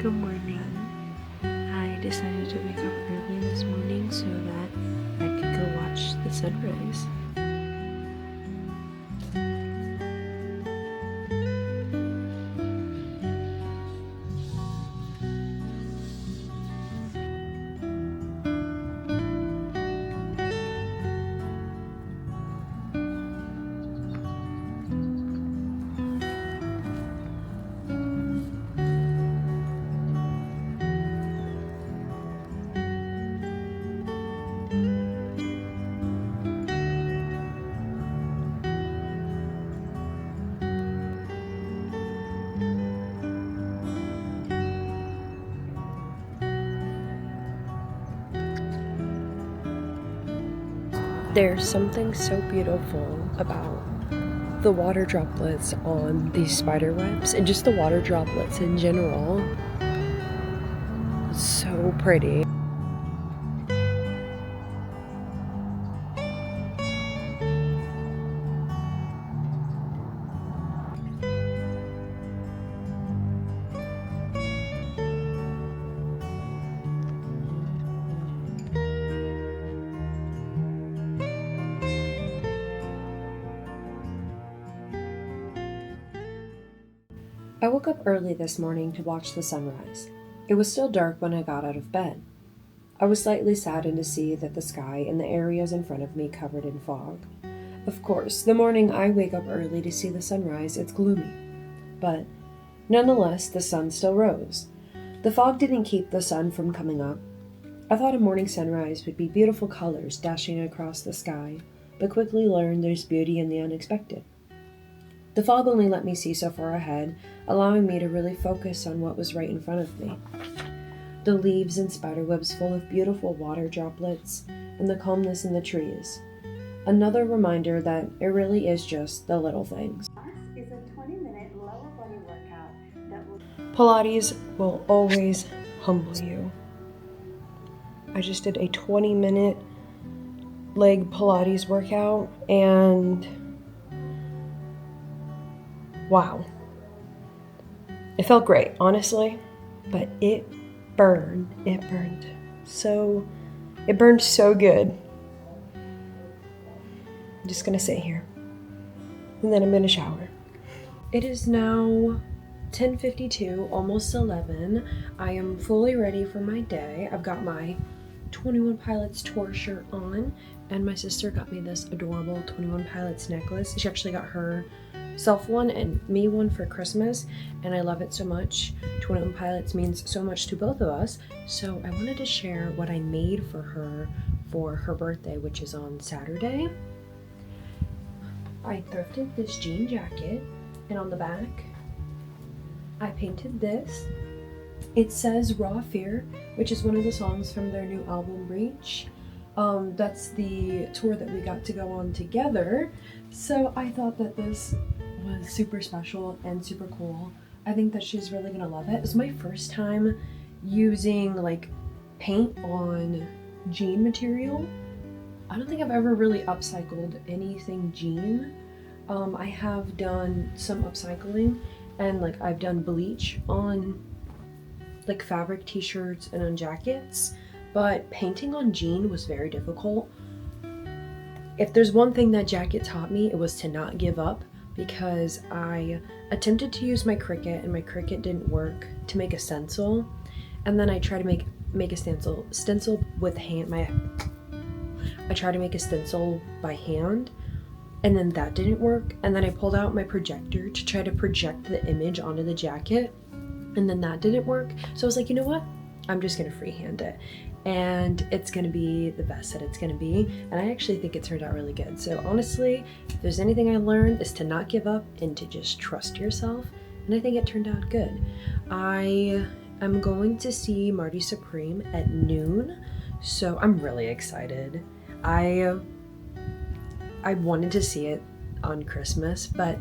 Good morning. I decided to wake up early this morning so that I could go watch the sunrise. There's something so beautiful about the water droplets on these spider webs and just the water droplets in general. It's so pretty. I woke up early this morning to watch the sunrise. It was still dark when I got out of bed. I was slightly saddened to see that the sky and the areas in front of me covered in fog. Of course, the morning I wake up early to see the sunrise, it's gloomy. But nonetheless, the sun still rose. The fog didn't keep the sun from coming up. I thought a morning sunrise would be beautiful colors dashing across the sky, but quickly learned there's beauty in the unexpected. The fog only let me see so far ahead, allowing me to really focus on what was right in front of me. The leaves and spiderwebs full of beautiful water droplets, and the calmness in the trees. Another reminder that it really is just the little things. Is a 20-minute lower body workout that will... Pilates will always humble you. I just did a 20-minute leg Pilates workout, and wow. It felt great, honestly, but it burned. It burned so good. I'm just gonna sit here, and then I'm gonna shower. It is now 10:52, almost 11. I am fully ready for my day. I've got my 21 Pilots tour shirt on, and my sister got me this adorable 21 Pilots necklace. She actually got herself one and me one for Christmas, and I love it so much. 21 Pilots means so much to both of us, so I wanted to share what I made for her birthday, which is on Saturday. I thrifted this jean jacket, and on the back I painted this. It says Raw Fear, which is one of the songs from their new album Reach. That's the tour that we got to go on together. So I thought that this was super special and super cool. I think that she's really gonna love it. It was my first time using like paint on jean material. I don't think I've ever really upcycled anything jean. I have done some upcycling, and like I've done bleach on like fabric t-shirts and on jackets, but painting on jean was very difficult. If there's one thing that jacket taught me, it was to not give up, because I attempted to use my Cricut and my Cricut didn't work to make a stencil, and then I tried to make a stencil with hand. I tried to make a stencil by hand, and then that didn't work, and then I pulled out my projector to try to project the image onto the jacket, and then that didn't work. So I was like, you know what? I'm just gonna freehand it, and it's gonna be the best that it's gonna be, and I actually think it turned out really good. So honestly, if there's anything I learned, is to not give up and to just trust yourself, and I think it turned out good. I am going to see Marty Supreme at noon, so I'm really excited. I wanted to see it on Christmas, but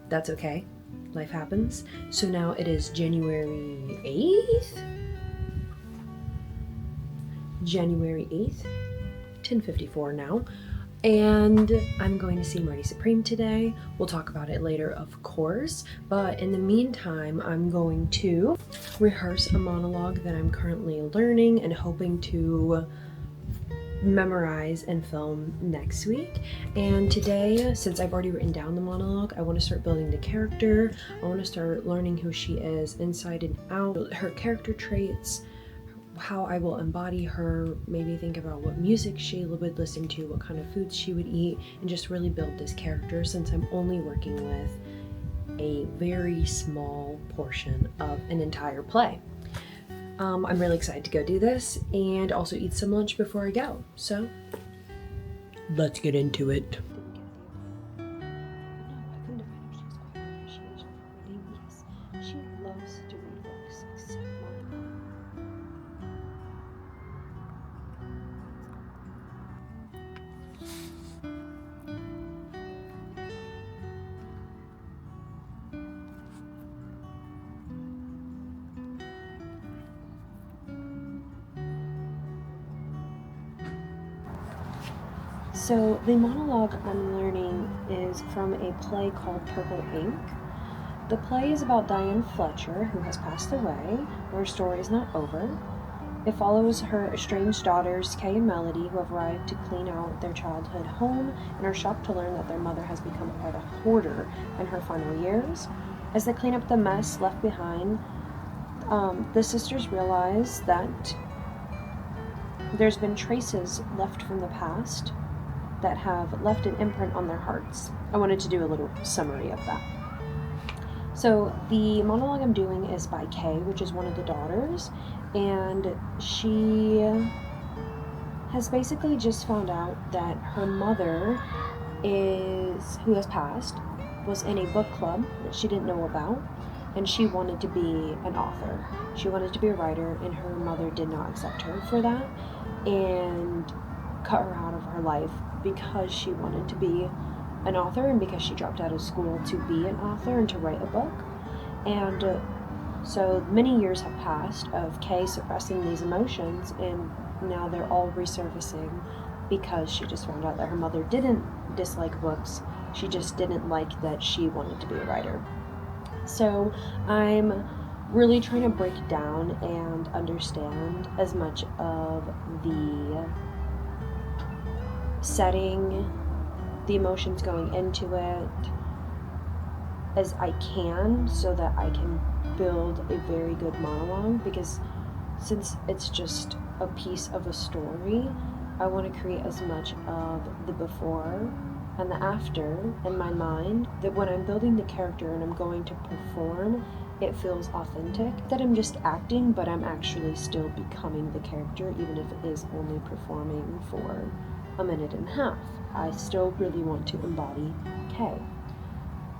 that's okay. Life happens. So now it is January 8th? January 8th, 10:54 now. And I'm going to see Marty Supreme today. We'll talk about it later, of course. But in the meantime, I'm going to rehearse a monologue that I'm currently learning and hoping to memorize and film next week. And today, since I've already written down the monologue, I want to start building the character. I want to start learning who she is inside and out, her character traits, how I will embody her, maybe think about what music she would listen to, what kind of foods she would eat, and just really build this character since I'm only working with a very small portion of an entire play. I'm really excited to go do this and also eat some lunch before I go. So let's get into it. She loves to read books, except mine. So the monologue I'm learning is from a play called Purple Ink. The play is about Diane Fletcher, who has passed away. Her story is not over. It follows her estranged daughters, Kay and Melody, who have arrived to clean out their childhood home and are shocked to learn that their mother has become quite a hoarder in her final years. As they clean up the mess left behind, the sisters realize that there's been traces left from the past that have left an imprint on their hearts. I wanted to do a little summary of that. So the monologue I'm doing is by Kay, which is one of the daughters, and she has basically just found out that her mother who has passed, was in a book club that she didn't know about, and she wanted to be an author. She wanted to be a writer, and her mother did not accept her for that and cut her out of her life because she wanted to be an author and because she dropped out of school to be an author and to write a book. And so many years have passed of Kay suppressing these emotions, and now they're all resurfacing because she just found out that her mother didn't dislike books. She just didn't like that she wanted to be a writer. So I'm really trying to break down and understand as much of the setting, the emotions going into it as I can, so that I can build a very good monologue, because since it's just a piece of a story, I want to create as much of the before and the after in my mind, that when I'm building the character and I'm going to perform, it feels authentic, that I'm just acting, but I'm actually still becoming the character, even if it is only performing for a minute and a half. I still really want to embody Kay.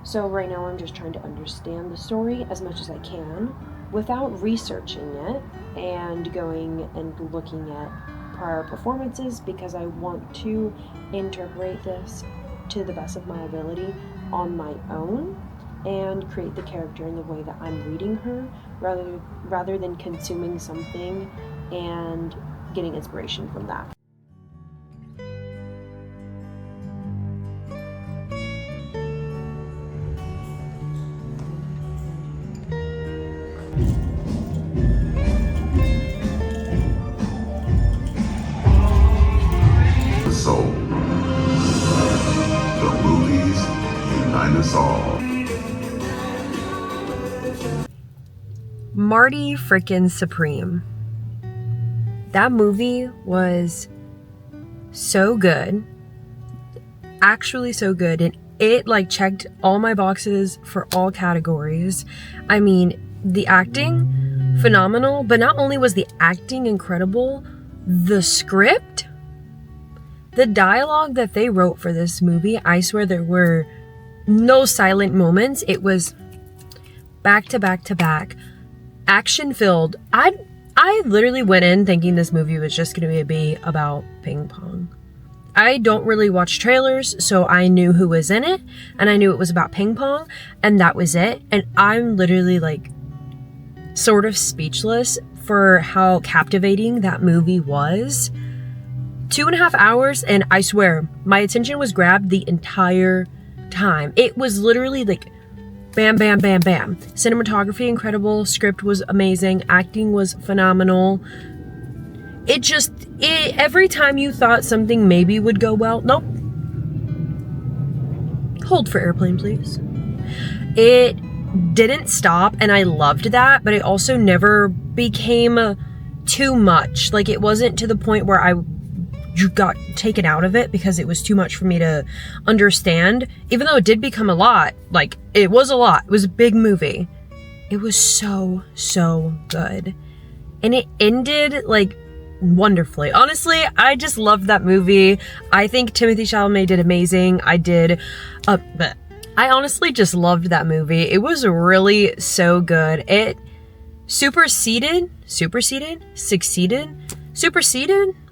So right now I'm just trying to understand the story as much as I can without researching it and going and looking at prior performances, because I want to interpret this to the best of my ability on my own and create the character in the way that I'm reading her, rather than consuming something and getting inspiration from that. Soul. The movies unite us all. Marty frickin' Supreme. That movie was so good. Actually so good. And it checked all my boxes for all categories. I mean, the acting, phenomenal. But not only was the acting incredible, the script, the dialogue that they wrote for this movie, I swear there were no silent moments. It was back to back to back, action filled. I literally went in thinking this movie was just going to be about ping pong. I don't really watch trailers, so I knew who was in it, and I knew it was about ping pong, and that was it. And I'm literally sort of speechless for how captivating that movie was. 2.5 hours, and I swear, my attention was grabbed the entire time. It was literally like bam, bam, bam, bam. Cinematography incredible, script was amazing, acting was phenomenal. Every time you thought something maybe would go well, nope. Hold for airplane, please. It didn't stop, and I loved that, but it also never became too much. Like, it wasn't to the point where I got taken out of it because it was too much for me to understand. Even though it did become a lot, like, it was a lot. It was a big movie. It was so, so good. And it ended, like, wonderfully. Honestly, I just loved that movie. I think Timothée Chalamet did amazing. But I honestly just loved that movie. It was really so good. It superseded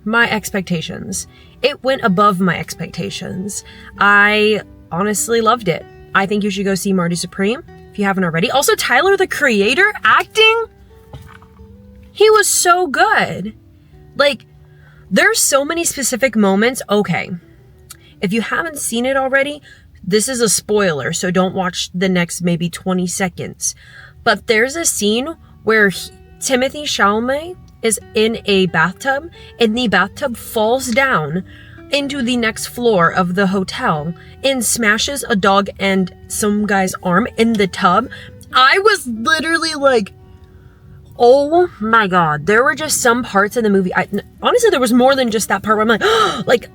my expectations. It went above my expectations. I honestly loved it. I think you should go see Marty Supreme if you haven't already. Also, Tyler, the Creator, acting, he was so good. Like, there's so many specific moments. Okay, if you haven't seen it already, this is a spoiler, so don't watch the next maybe 20 seconds. But there's a scene where Timothée Chalamet is in a bathtub, and the bathtub falls down into the next floor of the hotel and smashes a dog and some guy's arm in the tub. I was literally like, oh my god. There were just some parts in the movie. Honestly, there was more than just that part where I'm like, oh, like,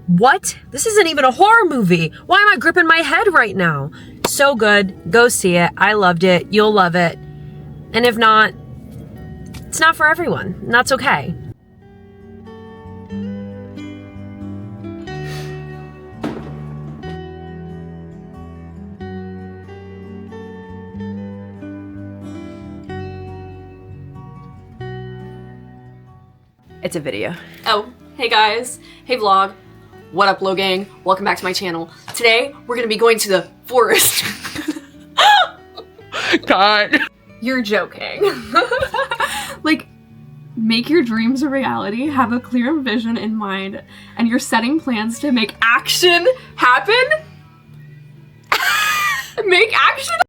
what? This isn't even a horror movie. Why am I gripping my head right now? So good. Go see it. I loved it. You'll love it. And if not, it's not for everyone. And that's okay. It's a video. Oh, hey guys. Hey vlog. What up, Lo Gang? Welcome back to my channel. Today, we're gonna be going to the forest. God. You're joking. Like, make your dreams a reality, have a clear vision in mind, and you're setting plans to make action happen? Make action